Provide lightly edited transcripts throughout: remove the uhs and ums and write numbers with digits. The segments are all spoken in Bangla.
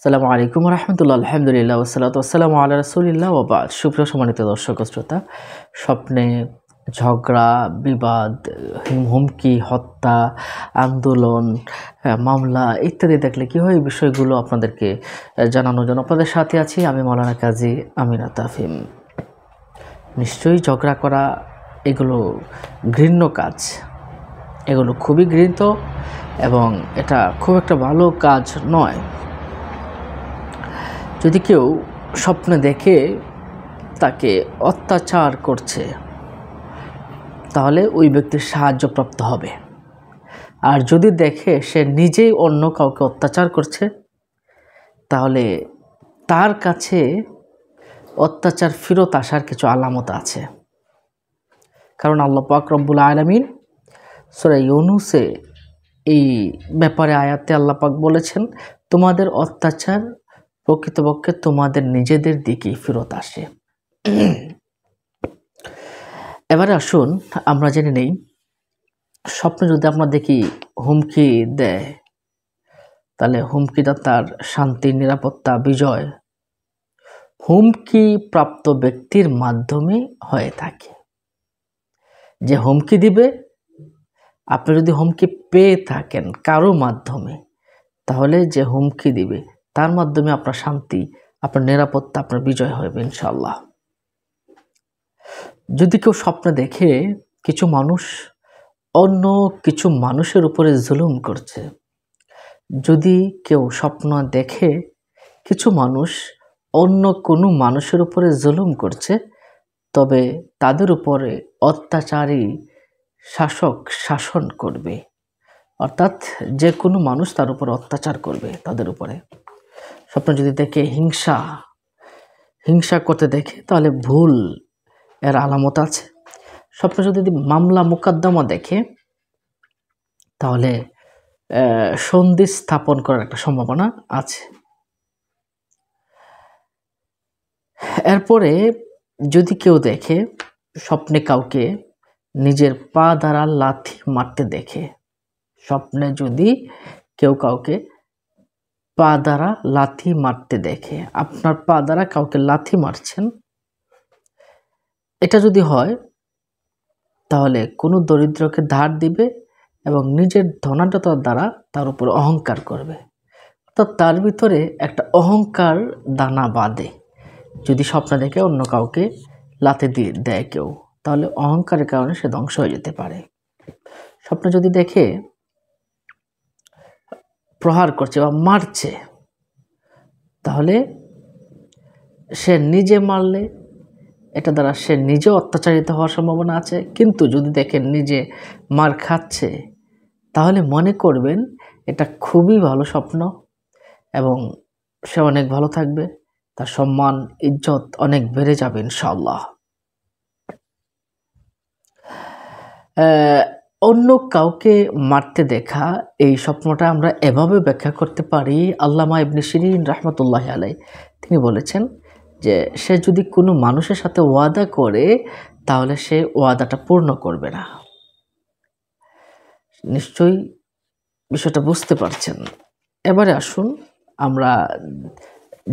আসসালামু আলাইকুম রহমতুল্লাহ, আলহামদুলিল্লাহ, ওয়াসসালাতু ওয়াসসালামু আলা রাসূলিল্লাহ ওয়া বা'দ। সুপ্রিয় সম্মানিত দর্শক ও শ্রোতা, স্বপ্নে ঝগড়া, বিবাদ, হুমকি, হত্যা, আন্দোলন, মামলা ইত্যাদি দেখলে কি হয়, এই বিষয়গুলো আপনাদেরকে জানানোর জন্য আপনাদের সাথে আছি আমি মাওলানা কাজী আমিনা তাফহিম। নিশ্চয়ই ঝগড়া করা এগুলো ঘৃণ্য কাজ, এগুলো খুবই ঘৃণিত এবং এটা খুব একটা ভালো কাজ নয়। যদি কেউ স্বপ্নে দেখে তাকে অত্যাচার করছে, তাহলে ওই ব্যক্তির সাহায্যপ্রাপ্ত হবে। আর যদি দেখে সে নিজেই অন্য কাউকে অত্যাচার করছে, তাহলে তার কাছে অত্যাচার ফেরত আসার কিছু আলামত আছে। কারণ আল্লাহ পাক রব্বুল আলামিন সূরা ইউনূসে এই ব্যাপারে আয়াতে আল্লাহ পাক বলেছেন, তোমাদের অত্যাচার প্রকৃতপক্ষে তোমাদের নিজেদের দিকেই ফেরত আসে। এবারে আসুন আমরা জেনে নেই, স্বপ্নে যদি আমরা দেখি হুমকি দেয়, তাহলে হুমকিটা তার শান্তি, নিরাপত্তা, বিজয় হুমকি প্রাপ্ত ব্যক্তির মাধ্যমে হয়ে থাকে। যে হুমকি দিবে, আপনি যদি হুমকি পেয়ে থাকেন কারো মাধ্যমে, তাহলে যে হুমকি দিবে তার মাধ্যমে আপনার শান্তি, আপনার নিরাপত্তা, আপনার বিজয় হবে ইনশাআল্লাহ। যদি কেউ স্বপ্নে দেখে কিছু মানুষ অন্য কিছু মানুষের উপরে জুলুম করছে, যদি কেউ স্বপ্ন দেখে কিছু মানুষ অন্য কোনো মানুষের উপরে জুলুম করছে, তবে তাদের উপরে অত্যাচারী শাসক শাসন করবে, অর্থাৎ যে কোনো মানুষ তার উপর অত্যাচার করবে তাদের উপরে। স্বপ্ন যদি দেখে হিংসা করতে দেখে, তাহলে ভুল এর আলামত আছে। স্বপ্ন যদি মামলা মোকদ্দমা দেখে, তাহলে সন্ধি স্থাপন করার একটা সম্ভাবনা আছে। এরপরে যদি কেউ দেখে স্বপ্নে কাউকে নিজের পা দ্বারা লাথি মারতে দেখে, স্বপ্নে যদি কেউ কাউকে পা দ্বারা লাথি মারতে দেখে, আপনার পা দ্বারা কাউকে লাথি মারছেন, এটা যদি হয় তাহলে কোনো দরিদ্রকে ধার দিবে এবং নিজের ধনাঢ্যতার দ্বারা তার উপর অহংকার করবে, অর্থাৎ তার ভিতরে একটা অহংকার দানা বাঁধে। যদি স্বপ্ন দেখে অন্য কাউকে লাথি দিয়ে দেয় কেউ, তাহলে অহংকারের কারণে সে ধ্বংস হয়ে যেতে পারে। স্বপ্ন যদি দেখে প্রহার করছে বা মারছে, তাহলে সে নিজে মারলে এটা দ্বারা সে নিজে অত্যাচারিত হওয়ার সম্ভাবনা আছে। কিন্তু যদি দেখেন নিজে মার খাচ্ছে, তাহলে মনে করবেন এটা খুবই ভালো স্বপ্ন এবং সে অনেক ভালো থাকবে, তার সম্মান ইজ্জত অনেক বেড়ে যাবে ইনশাআল্লাহ। অন্য কাউকে মারতে দেখা, এই স্বপ্নটা আমরা এভাবে ব্যাখ্যা করতে পারি। আল্লামা ইবনে শিরিন রাহমাতুল্লাহি আলাইহি তিনি বলেছেন যে সে যদি কোনো মানুষের সাথে ওয়াদা করে, তাহলে সে ওয়াদাটা পূর্ণ করবে না। নিশ্চয়ই বিষয়টা বুঝতে পারছেন। এবারে আসুন আমরা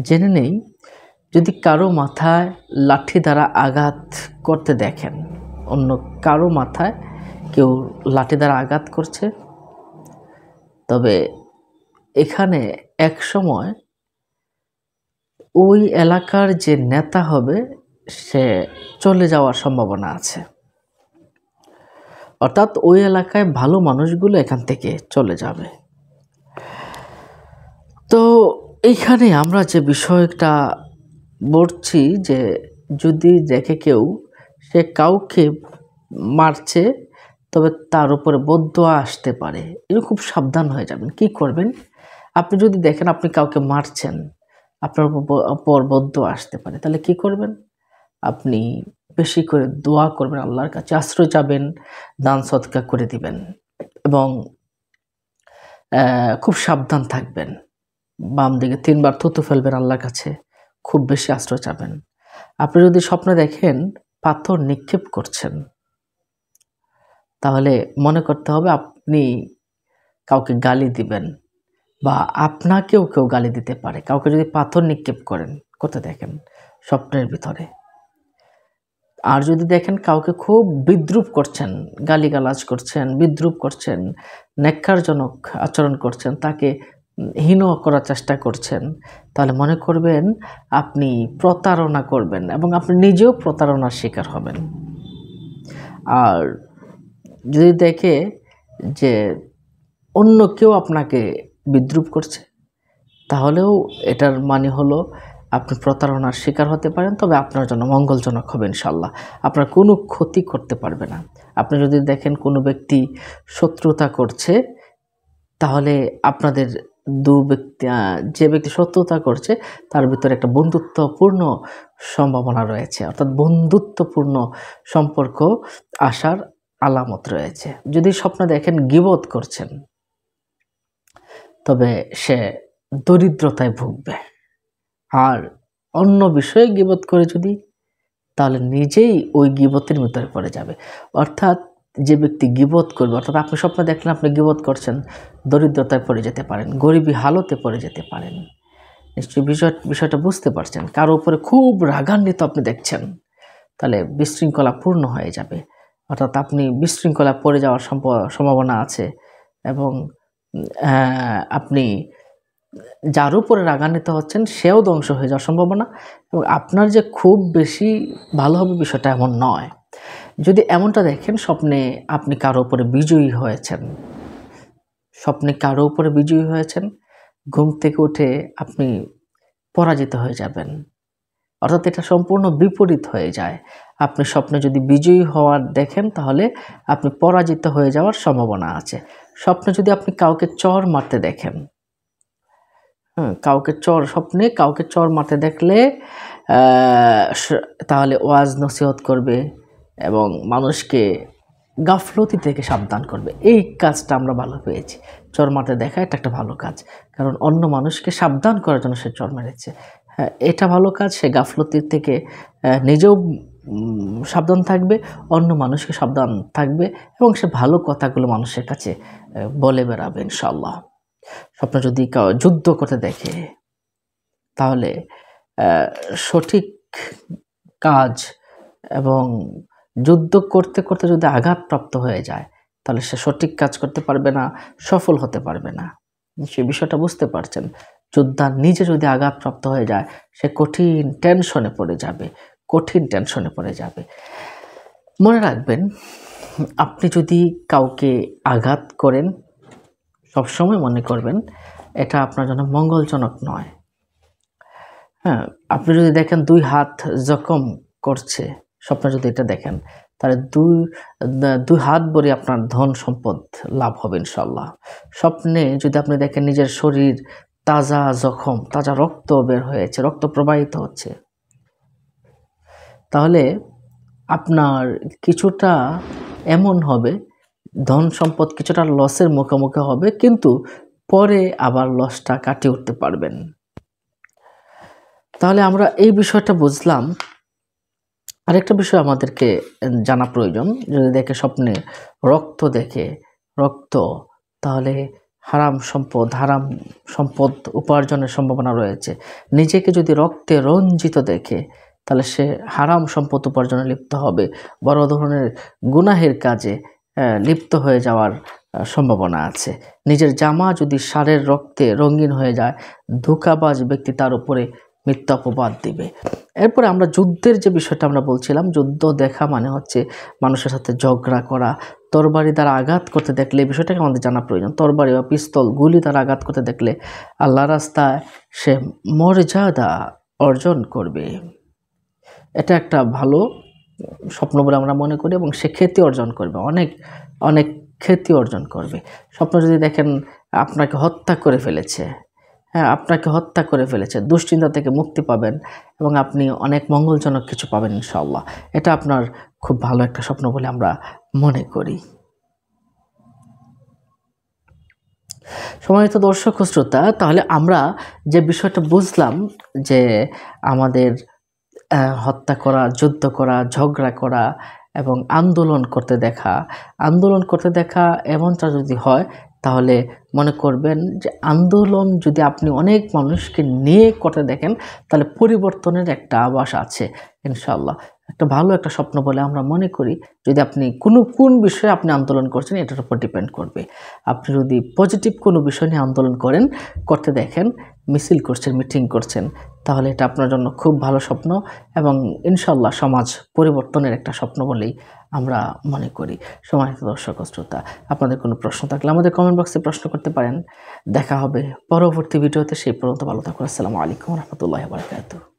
জেনে নেই, যদি কারো মাথায় লাঠি দ্বারা আঘাত করতে দেখেন, অন্য কারো মাথায় কেউ লাঠি দ্বারা আঘাত করছে, তবে এখানে এক সময় ওই এলাকার যে নেতা হবে সে চলে যাওয়ার সম্ভাবনা আছে, অর্থাৎ ওই এলাকায় ভালো মানুষগুলো এখান থেকে চলে যাবে। তো এইখানে আমরা যে বিষয়টা বলছি, যে যদি দেখে কেউ সে কাউকে মারছে, তবে তার উপরে বদদোয়া আসতে পারে, এটা খুব সাবধান হয়ে যাবেন। কি করবেন? আপনি যদি দেখেন আপনি কাউকে মারছেন, আপনার উপর বদদোয়া আসতে পারে, তাহলে কি করবেন? আপনি বেশি করে দোয়া করবেন, আল্লাহর কাছে আশ্রয় চাবেন, দান সদকা করে দিবেন এবং খুব সাবধান থাকবেন। বাম দিকে 3 বার থুতু ফেলবেন, আল্লাহর কাছে খুব বেশি আশ্রয় চাবেন। আপনি যদি স্বপ্নে দেখেন পাথর নিক্ষেপ করছেন, তাহলে মনে করতে হবে আপনি কাউকে গালি দিবেন, বা আপনাকেও কেউ গালি দিতে পারে। কাউকে যদি পাথর নিক্ষেপ করতে দেখেন স্বপ্নের ভিতরে, আর যদি দেখেন কাউকে খুব বিদ্রূপ করছেন, গালিগালাজ করছেন, বিদ্রূপ করছেন, ন্যাক্কারজনক আচরণ করছেন, তাকে হীন করার চেষ্টা করছেন, তাহলে মনে করবেন আপনি প্রতারণা করবেন এবং আপনি নিজেও প্রতারণার শিকার হবেন। আর যদি দেখে যে অন্য কেউ আপনাকে বিদ্রূপ করছে, তাহলেও এটার মানে হলো আপনি প্রতারণার শিকার হতে পারেন, তবে আপনার জন্য মঙ্গলজনক হবে ইনশাল্লাহ। আপনার কোনো ক্ষতি করতে পারবে না। আপনি যদি দেখেন কোনো ব্যক্তি শত্রুতা করছে, তাহলে আপনাদের যে ব্যক্তি শত্রুতা করছে তার ভিতরে একটা বন্ধুত্বপূর্ণ সম্ভাবনা রয়েছে, অর্থাৎ বন্ধুত্বপূর্ণ সম্পর্ক আসার আলামত রয়েছে। যদি স্বপ্নে দেখেন গীবত করছেন, তবে সে দরিদ্রতায় ভুগবে। আর অন্য বিষয়ে গীবত করে যদি, তাহলে নিজেই ওই গীবতের ভিতরে পড়ে যাবে। অর্থাৎ যে ব্যক্তি গীবত করবে, অর্থাৎ আপনি স্বপ্নে দেখলেন আপনি গীবত করছেন, দরিদ্রতায় পড়ে যেতে পারেন, গরিবী হালতে পড়ে যেতে পারেন। নিশ্চয়ই বিষয়টা বুঝতে পারছেন। কারো উপরে খুব রাগান্বিত আপনি দেখছেন, তাহলে বিশৃঙ্খলা পূর্ণ হয়ে যাবে, অর্থাৎ আপনি বিশৃঙ্খলা পড়ে যাওয়ার সম্ভাবনা আছে। এবং আপনি যার উপরে রাগান্বিত হচ্ছেন সেও ধ্বংস হয়ে যাওয়ার সম্ভাবনা, এবং আপনার যে খুব বেশি ভালো হবে বিষয়টা এমন নয়। যদি এমনটা দেখেন স্বপ্নে আপনি কারো উপরে বিজয়ী হয়েছেন, ঘুম থেকে উঠে আপনি পরাজিত হয়ে যাবেন, অর্থাৎ এটা সম্পূর্ণ বিপরীত হয়ে যায়। আপনি স্বপ্নে যদি বিজয়ী হওয়ার দেখেন, তাহলে আপনি পরাজিত হয়ে যাওয়ার সম্ভাবনা আছে। স্বপ্নে যদি আপনি কাউকে চর মারতে দেখেন, স্বপ্নে কাউকে চর মারতে দেখলে তাহলে ওয়াজ নসিহত করবে এবং মানুষকে গাফলতি থেকে সাবধান করবে। এই কাজটা আমরা ভালো পেয়েছি। চর মারতে দেখা এটা একটা ভালো কাজ, কারণ অন্য মানুষকে সাবধান করার জন্য সে চর মেরেছে। হ্যাঁ, এটা ভালো কাজ। সে গাফলতির থেকে নিজেও সাবধান থাকবে, অন্য মানুষকে সাবধান থাকবে, এবং সে ভালো কথাগুলো মানুষের কাছে বলে বেড়াবে ইনশাআল্লাহ। স্বপ্ন যদি যুদ্ধ করতে দেখে, তাহলে সঠিক কাজ এবং যুদ্ধ করতে করতে যদি আঘাতপ্রাপ্ত হয়ে যায়, তাহলে সে সঠিক কাজ করতে পারবে না, সফল হতে পারবে না। সে বিষয়টা বুঝতে পারছেন। যোদ্ধা নিজে যদি আঘাতপ্রাপ্ত হয়ে যায়, সে কঠিন টেনশনে পড়ে যাবে। মনে রাখবেন, আপনি যদি কাউকে আঘাত করেন, সবসময় মনে করবেন এটা আপনার জন্য মঙ্গলজনক নয়। হ্যাঁ, আপনি যদি দেখেন 2 হাত জখম করছে, স্বপ্নে যদি এটা দেখেন, তাহলে 2 হাত ভরে আপনার ধন সম্পদ লাভ হবে ইনশাল্লাহ। স্বপ্নে যদি আপনি দেখেন নিজের শরীর তাজা জখম, তাজা রক্ত বের হয়েছে, রক্ত প্রবাহিত হচ্ছে, তাহলে আপনার কিছুটা এমন হবে, ধন সম্পদ কিছুটা লসের মুখোমুখি হবে, কিন্তু পরে আবার লসটা কাটিয়ে উঠতে পারবেন। তাহলে আমরা এই বিষয়টা বুঝলাম। আরেকটা বিষয় আমাদেরকে জানা প্রয়োজন। যদি দেখে স্বপ্নে রক্ত, তাহলে হারাম সম্পদ উপার্জনের সম্ভাবনা রয়েছে। নিজেকে যদি রক্তে রঞ্জিত দেখে, তাহলে সে হারাম সম্পদ উপার্জনে লিপ্ত হবে, বড় ধরনের গুনাহের কাজে লিপ্ত হয়ে যাওয়ার সম্ভাবনা আছে। নিজের জামা যদি ষাঁড়ের রক্তে রঙিন হয়ে যায়, ধোঁকাবাজ ব্যক্তি তার উপরে মিথ্যা অপবাদ দিবে। এরপরে আমরা যুদ্ধের যে বিষয়টা আমরা বলছিলাম, যুদ্ধ দেখা মানে হচ্ছে মানুষের সাথে ঝগড়া করা। তরবারি দ্বারা আঘাত করতে দেখলে, এই বিষয়টাকে আমাদের জানা প্রয়োজন। তরবারি বা পিস্তল, গুলি দ্বারা আঘাত করতে দেখলে আল্লাহর রাস্তায় সে মর্যাদা অর্জন করবে। এটা একটা ভালো স্বপ্ন বলে আমরা মনে করি, এবং সে খ্যাতি অর্জন করবে, অনেক খ্যাতি অর্জন করবে। স্বপ্ন যদি দেখেন আপনাকে হত্যা করে ফেলেছে, দুশ্চিন্তা থেকে মুক্তি পাবেন এবং আপনি অনেক মঙ্গলজনক কিছু পাবেন ইনশাআল্লাহ। এটা আপনার খুব ভালো একটা স্বপ্ন বলে আমরা মনে করি। সম্মানিত দর্শক ও শ্রোতা, তাহলে আমরা যে বিষয়টা বুঝলাম যে আমাদের হত্যা করা, যুদ্ধ করা, ঝগড়া করা এবং আন্দোলন করতে দেখা এমনটা যদি হয়, তাহলে মনে করবেন যে আন্দোলন যদি আপনি অনেক মানুষকে নিয়ে করতে দেখেন তাহলে পরিবর্তনের একটা আভাস আছে ইনশাআল্লাহ। একটা ভালো একটা স্বপ্ন বলে আমরা মনে করি। যদি আপনি কোন বিষয়ে আপনি আন্দোলন করছেন এটার উপর ডিপেন্ড করবে। আপনি যদি পজিটিভ কোনো বিষয় নিয়ে আন্দোলন করতে দেখেন, মিছিল করছেন, মিটিং করছেন, তাহলে এটা আপনার জন্য খুব ভালো স্বপ্ন এবং ইনশাআল্লাহ সমাজ পরিবর্তনের একটা স্বপ্ন বলেই আমরা মনে করি। সম্মানিত দর্শক ও শ্রোতা, আপনাদের কোনো প্রশ্ন থাকলে আমাদের কমেন্ট বক্সে প্রশ্ন করতে পারেন। দেখা হবে পরবর্তী ভিডিওতে। সেই পর্যন্ত ভালো থাকুন। আসসালামু আলাইকুম ওয়া রাহমাতুল্লাহি ওয়া বারাকাতুহু।